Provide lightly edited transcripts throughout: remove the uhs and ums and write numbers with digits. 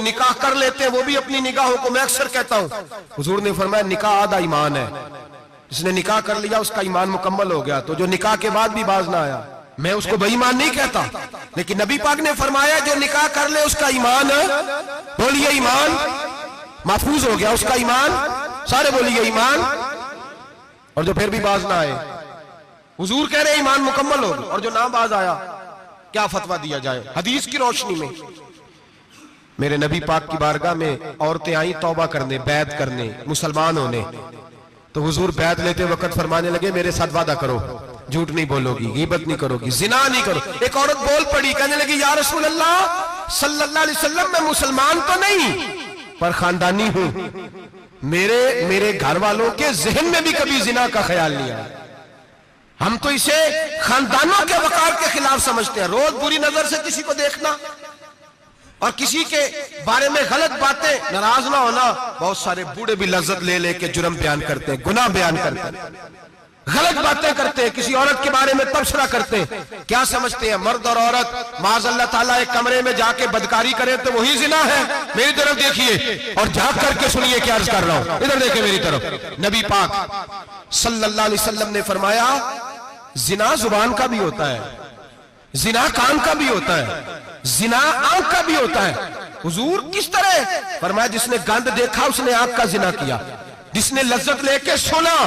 نکاح کر لیتے ہیں وہ بھی اپنی نگاہوں کو، میں اکثر کہتا ہوں، حضور نے فرمایا نکاح آدھا ایمان ہے، جس نے نکاح کر لیا اس کا ایمان مکمل ہو گیا، تو جو نکاح کے بعد بھی باز نہ آیا میں اس کو بے ایمان نہیں کہتا، لیکن نبی پاک نے فرمایا جو نکاح کر لے اس کا ایمان، بولیے ایمان محفوظ ہو گیا، اس کا ایمان، سارے بولیے ایمان، اور جو پھر بھی باز نہ آئے، حضور کہہ رہے ایمان مکمل ہو گیا، اور جو نہ باز آیا کیا فتویٰ دیا جائے حدیث کی روشنی میں؟ میرے نبی پاک کی بارگاہ میں عورتیں آئیں توبہ کرنے، بیعت کرنے، مسلمان ہونے، تو حضور بیعت لیتے وقت فرمانے لگے میرے ساتھ وعدہ کرو، جھوٹ نہیں بولو گی، غیبت نہیں کرو گی، زنا نہیں کرو۔ ایک عورت بول پڑی، کہنے لگی یا رسول اللہ صلی اللہ علیہ وسلم میں مسلمان تو نہیں پر خاندانی ہوں، میرے گھر والوں کے ذہن میں بھی کبھی زنا کا خیال نہیں آیا، ہم تو اسے خاندانوں کے وقار کے خلاف سمجھتے ہیں، روز بری نظر سے کسی کو دیکھنا اور کسی کے بارے میں غلط باتیں، ناراض نہ ہونا۔ بہت سارے بوڑھے بھی لذت لے لے کے جرم بیان کرتے ہیں، گناہ بیان کرتے ہیں، غلط باتیں کرتے ہیں، کسی عورت کے بارے میں تبصرہ کرتے ہیں، کیا سمجھتے ہیں مرد اور عورت معاذ اللہ تعالیٰ ایک کمرے میں جا کے بدکاری کریں تو وہی زنا ہے؟ میری طرف دیکھیے اور جھانک کر کے سنیے کیا عرض کر رہا ہوں، ادھر دیکھیں میری طرف۔ نبی پاک صلی اللہ علیہ وسلم نے فرمایا زنا زبان کا بھی ہوتا ہے، زنا کان کا بھی ہوتا ہے، زنا آنکھ کا بھی ہوتا ہے۔ حضور کس طرح؟ فرمایا جس نے گند دیکھا اس نے آنکھ کا زنا کیا، جس نے لذت لے کے سنا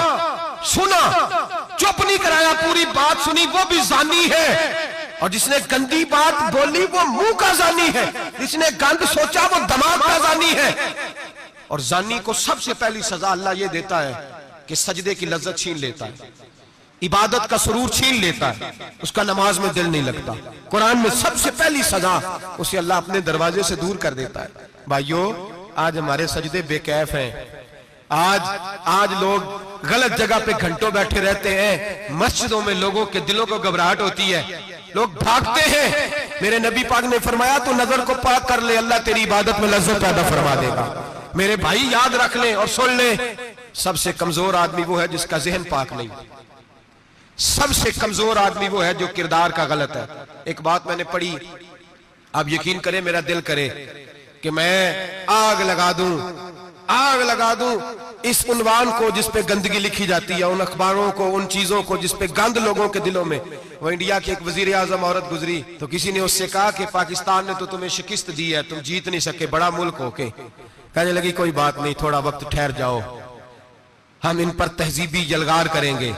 چپ نہیں کرایا، پوری بات سنی، وہ بھی زانی ہے، اور جس نے گندی بات بولی وہ منہ کا زانی ہے، جس نے گند سوچا وہ دماغ کا زانی ہے۔ اور زانی کو سب سے پہلی سزا اللہ یہ دیتا ہے کہ سجدے کی لذت چھین لیتا ہے، عبادت کا سرور چھین لیتا ہے، اس کا نماز میں دل نہیں لگتا۔ قرآن میں سب سے پہلی سزا اسے اللہ اپنے دروازے سے دور کر دیتا ہے۔ بھائیو آج ہمارے سجدے بے کیف ہیں، آج لوگ غلط جگہ پہ گھنٹوں بیٹھے رہتے ہیں، مسجدوں میں لوگوں کے دلوں کو گھبراہٹ ہوتی ہے، لوگ بھاگتے ہیں۔ میرے نبی پاک نے فرمایا تو نظر کو پاک کر لے، اللہ تیری عبادت میں لذت پیدا فرما دے گا۔ میرے بھائی یاد رکھ لیں اور سن لیں، سب سے کمزور آدمی وہ ہے جس کا ذہن پاک نہیں، سب سے کمزور آدمی وہ ہے جو کردار کا غلط ہے۔ ایک بات میں نے پڑھی، آپ یقین کریں میرا دل کرے کہ میں آگ لگا دوں اس عنوان کو جس پہ گندگی لکھی جاتی ہے، ان اخباروں کو، ان چیزوں کو جس پہ گند لوگوں کے دلوں میں۔ وہ انڈیا کی ایک وزیر اعظم عورت گزری تو کسی نے اس سے کہا کہ پاکستان نے تو تمہیں شکست دی ہے، تم جیت نہیں سکے، بڑا ملک ہو کے۔ کہنے لگی کوئی بات نہیں، تھوڑا وقت ٹھہر جاؤ، ہم ان پر تہذیبی یلغار کریں گے،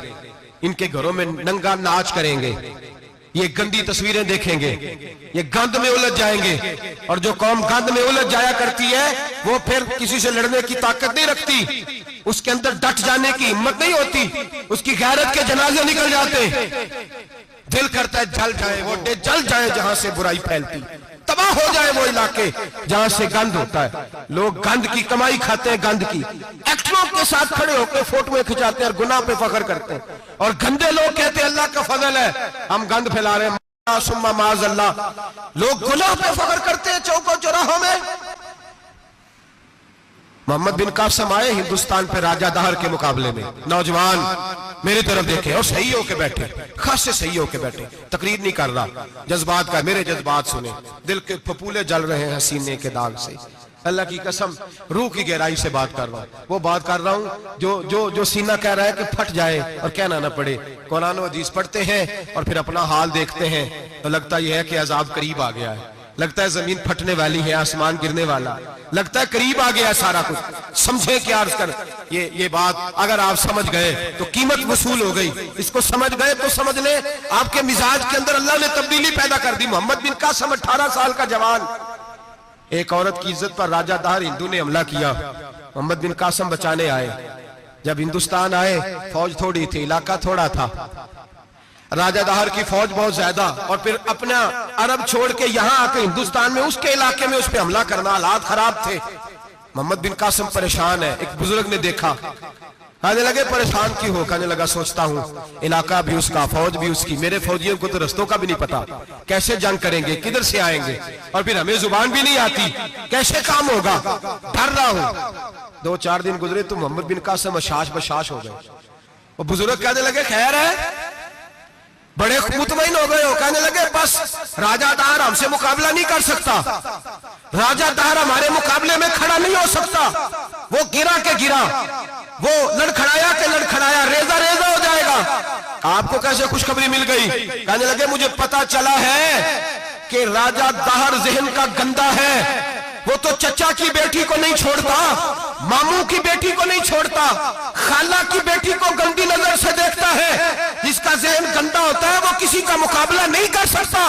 ان کے گھروں میں ننگا ناچ کریں گے، یہ گندی تصویریں دیکھیں گے، یہ گند میں الجھ جائیں گے۔ اور جو قوم گند میں الجھ جایا کرتی ہے وہ پھر کسی سے لڑنے کی طاقت نہیں رکھتی، اس کے اندر ڈٹ جانے کی ہمت نہیں ہوتی، اس کی غیرت کے جنازے نکل جاتے ہیں، دل کرتا ہے جل جائے وہ جل جائے جہاں سے برائی پھیلتی، تباہ ہو جائے وہ علاقے جہاں سے گند ہوتا ہے۔ لوگ گند کی کمائی کھاتے ہیں، گند کی، ایکٹروں کے ساتھ کھڑے ہو کے فوٹویں کھچاتے ہیں اور گناہ پہ فخر کرتے ہیں، اور گندے لوگ کہتے ہیں اللہ کا فضل ہے ہم گند پھیلا رہے ہیں، ثم معاذ اللہ۔ لوگ گناہ پہ فخر کرتے ہیں چوکوں چوراہوں میں۔ محمد بن قاسم آئے ہندوستان پہ راجہ دہر کے مقابلے میں، نوجوان میری طرف دیکھیں اور صحیح ہو کے بیٹھے، خاص سے صحیح ہو کے بیٹھے، تقریر نہیں کر رہا، جذبات کا، میرے جذبات سنیں، دل کے پھپولے جل رہے ہیں سینے کے داغ سے، اللہ کی قسم روح کی گہرائی سے بات کر رہا ہوں، وہ بات کر رہا ہوں جو سینہ کہہ رہا ہے کہ پھٹ جائے اور کہنا نہ پڑے۔ قرآن و حدیث پڑھتے ہیں اور پھر اپنا حال دیکھتے ہیں تو لگتا یہ ہے کہ عذاب قریب آ گیا ہے، لگتا ہے زمین پھٹنے والی ہے، آسمان گرنے والا، لگتا ہے قریب آ گیا سارا کچھ۔ سمجھے کیا عرض کر، یہ بات اگر آپ سمجھ گئے تو قیمت وصول ہو گئی، اس کو سمجھ گئے تو سمجھ لیں آپ کے مزاج کے اندر اللہ نے تبدیلی پیدا کر دی۔ محمد بن قاسم 18 سال کا جوان، ایک عورت کی عزت پر راجہ دہر ہندو نے حملہ کیا، محمد بن قاسم بچانے آئے۔ جب ہندوستان آئے فوج تھوڑی تھی، علاقہ تھوڑا تھا، راجہ دہر کی فوج بہت زیادہ، اور پھر اپنا عرب چھوڑ کے یہاں آ کے ہندوستان میں اس کے علاقے میں اس پہ حملہ کرنا، حالات خراب تھے۔ محمد بن قاسم پریشان ہے، ایک بزرگ نے دیکھا، کہنے لگے پریشان کی ہو؟ کہنے لگا سوچتا ہوں علاقہ بھی اس کا، فوج بھی اس کی، میرے فوجیوں کو تو رستوں کا بھی نہیں پتا، کیسے جنگ کریں گے، کدھر سے آئیں گے، اور پھر ہمیں زبان بھی نہیں آتی، کیسے کام ہوگا، ڈر رہا ہوں۔ 2-4 دن گزرے تو محمد بن قاسم اشاش بشاش ہو گئے۔ وہ بزرگ کہنے لگے خیر ہے؟ بڑے مطمئن ہو گئے ہو, کہنے لگے بس راجہ دہر ہم سے مقابلہ نہیں کر سکتا, راجہ دہر ہمارے مقابلے میں کھڑا نہیں ہو سکتا. وہ گرا کے گرا, وہ لڑکھڑایا کہ لڑکھڑایا, ریزہ ریزہ ہو جائے گا. آپ کو کیسے خوشخبری مل گئی؟ کہنے لگے مجھے پتا چلا ہے کہ راجہ دہر ذہن کا گندا ہے, وہ تو چچا کی بیٹی کو نہیں چھوڑتا, ماموں کی بیٹی کو نہیں چھوڑتا, خالہ کی بیٹی کو گندی نظر سے دیکھتا ہے. جس کا ذہن گندا ہوتا ہے وہ کسی کا مقابلہ نہیں کر سکتا.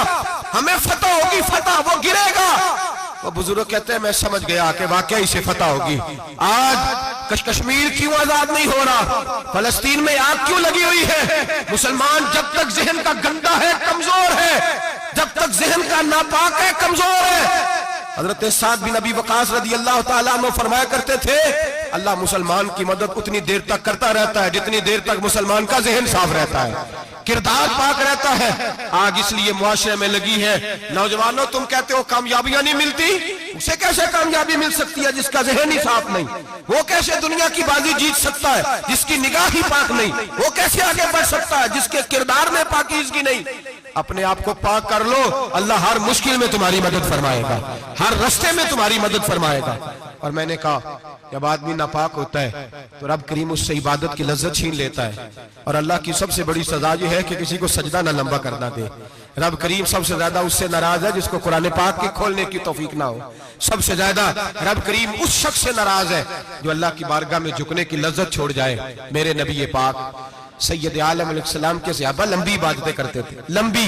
ہمیں فتح ہوگی, فتح, وہ گرے گا. وہ بزرگ کہتے ہیں میں سمجھ گیا کہ واقعی سے فتح ہوگی. آج کشمیر کیوں آزاد نہیں ہو رہا, فلسطین میں آگ کیوں لگی ہوئی ہے؟ مسلمان جب تک ذہن کا گندا ہے کمزور ہے, جب تک ذہن کا ناپاک ہے کمزور ہے. حضرت سعد بن ابی وقاص رضی اللہ تعالیٰ عنہ فرمایا کرتے تھے اللہ مسلمان کی مدد اتنی دیر تک کرتا رہتا ہے جتنی دیر تک مسلمان کا ذہن صاف رہتا ہے, کردار پاک رہتا ہے. آگ اس لیے معاشرے میں لگی ہے. نوجوانوں تم کہتے ہو کامیابیاں نہیں ملتی, اسے کیسے کامیابی مل سکتی ہے جس کا ذہن ہی صاف نہیں؟ وہ کیسے دنیا کی بازی جیت سکتا ہے جس کی نگاہ ہی پاک نہیں؟ وہ کیسے آگے بڑھ سکتا ہے جس کے کردار میں پاکیزگی نہیں؟ اپنے آپ کو پاک کر لو, اللہ ہر مشکل میں تمہاری مدد فرمائے گا, ہر رستے میں تمہاری مدد فرمائے گا. اور میں نے کہا جب آدمی ناپاک ہوتا ہے تو رب کریم اس سے عبادت کی لذت چھین لیتا ہے. اور اللہ کی سب سے بڑی سزا یہ ہے کہ کسی کو سجدہ نہ لمبا کرنا دے. رب کریم سب سے زیادہ اس سے ناراض ہے جس کو قرآن پاک کے کھولنے کی توفیق نہ ہو. سب سے زیادہ رب کریم اس شخص سے ناراض ہے جو اللہ کی بارگاہ میں جھکنے کی لذت چھوڑ جائے. میرے نبی پاک سید عالم علیہ السلام کے صحابہ لمبی عبادتیں کرتے تھے, لمبی.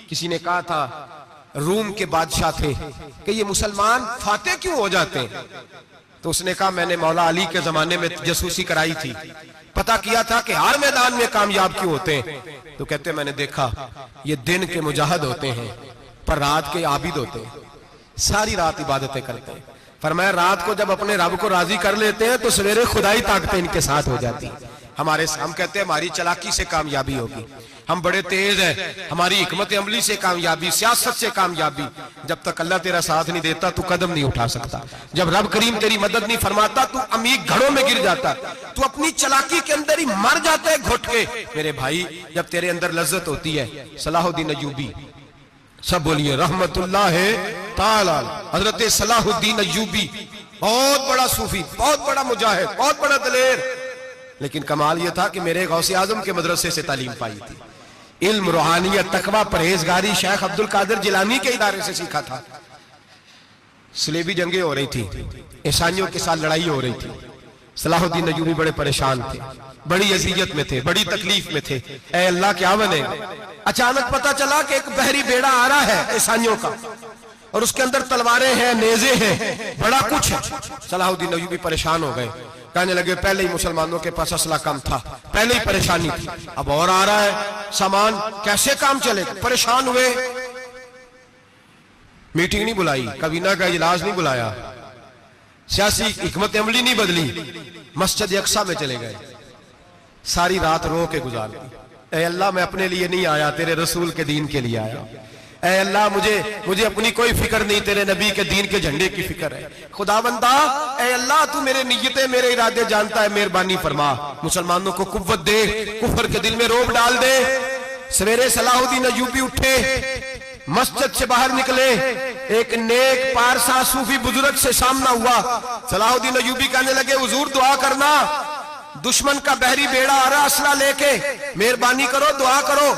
کسی نے کہا تھا روم کے بادشاہ تھے کہ یہ مسلمان فاتح کیوں ہو جاتے ہیں؟ تو اس نے کہا میں نے مولا علی کے زمانے میں جاسوسی کرائی تھی, پتا کیا تھا کہ ہر میدان میں کامیاب کیوں ہوتے ہیں. تو کہتے ہیں میں نے دیکھا یہ دن کے مجاہد ہوتے ہیں پر رات کے عابد ہوتے ہیں, ساری رات عبادتیں کرتے ہیں. فرمایا رات کو جب اپنے رب کو راضی کر لیتے ہیں تو سویرے خدائی طاقتیں ان کے ساتھ ہو جاتی ہیں. ہم کہتے ہیں ہماری چلاکی سے کامیابی ہوگی, ہم بڑے تیز ہیں, ہماری حکمت عملی سے کامیابی, سیاست سے کامیابی. جب تک اللہ تیرا ساتھ نہیں دیتا تو قدم نہیں اٹھا سکتا. جب رب کریم تیری مدد نہیں فرماتا تو عمیق گھڑوں میں گر جاتا, تو اپنی چلاکی کے اندر ہی مر جاتا ہے گھٹ کے. میرے بھائی جب تیرے اندر لذت ہوتی ہے, صلاح الدین ایوبی, سب بولیے رحمت اللہ تعالی, حضرت صلاح الدین ایوبی بہت بڑا صوفی, بہت بڑا مجاہد, بہت بڑا دلیر. لیکن کمال یہ تھا کہ میرے غوث اعظم کے مدرسے سے تعلیم پائی تھی. علم, روحانیت, تقوی, پرہیزگاری شیخ عبد القادر جیلانی کے ادارے سے سیکھا تھا. صلیبی جنگیں ہو رہی تھی, عیسائیوں کے ساتھ لڑائی ہو رہی تھی. صلاح الدین ایوبی بڑے پریشان تھے, بڑی اذیت میں تھے, بڑی تکلیف میں تھے. اے اللہ کیا بنے؟ اچانک پتا چلا کہ ایک بحری بیڑا آ رہا ہے عیسائیوں کا, اور اس کے اندر تلواریں ہیں, نیزے ہیں, بڑا کچھ ہے. صلاح الدین ایوبی پریشان ہو گئے, کہنے لگے پہلے ہی مسلمانوں کے پاس اسلحہ کم تھا, پہلے ہی پریشانی تھی, اب اور آ رہا ہے سامان, کیسے کام چلے گا؟ پریشان ہوئے. میٹنگ نہیں بلائی, کابینہ کا اجلاس نہیں بلایا, سیاسی حکمت عملی نہیں بدلی, مسجد اقصی میں چلے گئے, ساری رات رو کے گزار دی. اے اللہ میں اپنے لیے نہیں آیا, تیرے رسول کے دین کے لیے آیا. اے اللہ مجھے اپنی کوئی فکر نہیں, تیرے نبی کے دین کے جھنڈے کی فکر ہے. خدا بندہ اے اللہ تو میرے نیتیں, میرے ارادے جانتا ہے, مہربانی فرما, مسلمانوں کو قوت دے, کفر کے دل میں روب ڈال دے. سویرے صلاح الدین ایوبی اٹھے, مسجد سے باہر نکلے, ایک نیک پارسا صوفی بزرگ سے سامنا ہوا. صلاح الدین ایوبی کہنے لگے حضور دعا کرنا, دشمن کا بحری بیڑا آ رہا اسلحہ لے کے, مہربانی کرو دعا کرو,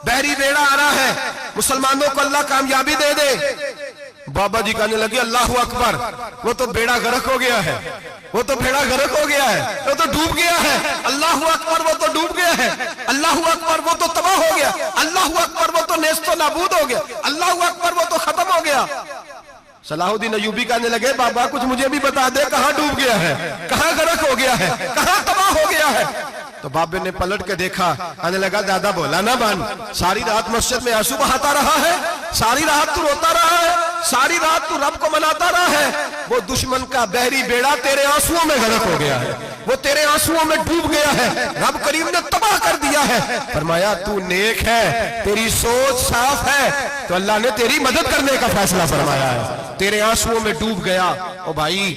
بحری بیڑا آ رہا ہے, مسلمانوں کو اللہ کامیابی دے دے. بابا جی کہنے لگے اللہ اکبر, وہ تو بیڑا غرق ہو گیا ہے, وہ تو بیڑا غرق ہو گیا ہے, وہ تو ڈوب گیا ہے. اللہ اکبر, وہ تو ڈوب گیا ہے. اللہ اکبر, وہ تو تباہ ہو گیا. اللہ اکبر, وہ تو نیست و نابود ہو گیا. اللہ اکبر, وہ تو ختم ہو گیا. صلاح الدین ایوبی کہنے لگے بابا کچھ مجھے بھی بتا دے, کہاں ڈوب گیا ہے, کہاں غرق ہو گیا ہے, کہاں تباہ ہو گیا ہے. تو بابے نے پلٹ کے دیکھا, کہنے لگا زیادہ بولا نہ بن, ساری رات مسجد میں آنسو بہاتا رہا ہے, ساری رات تو روتا رہا ہے, ساری رات تو رب کو مناتا رہا ہے. وہ دشمن کا بحری بیڑا تیرے آنسوؤں میں غرق ہو گیا ہے, وہ تیرے آنسوؤں میں ڈوب گیا ہے, رب کریم نے تباہ کر دیا ہے. فرمایا تو نیک ہے, تیری سوچ صاف ہے, تو اللہ نے تیری مدد کرنے کا فیصلہ فرمایا ہے. تیرے آنسوؤں میں ڈوب گیا. او بھائی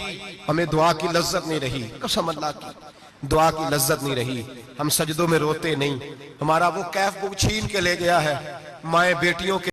ہمیں دعا کی لذت نہیں رہی, قسم اللہ کی, دعا کی لذت نہیں رہی، ہم سجدوں میں روتے نہیں، ہمارا وہ کیف بک چھین کے لے گیا ہے، مائیں بیٹیوں کے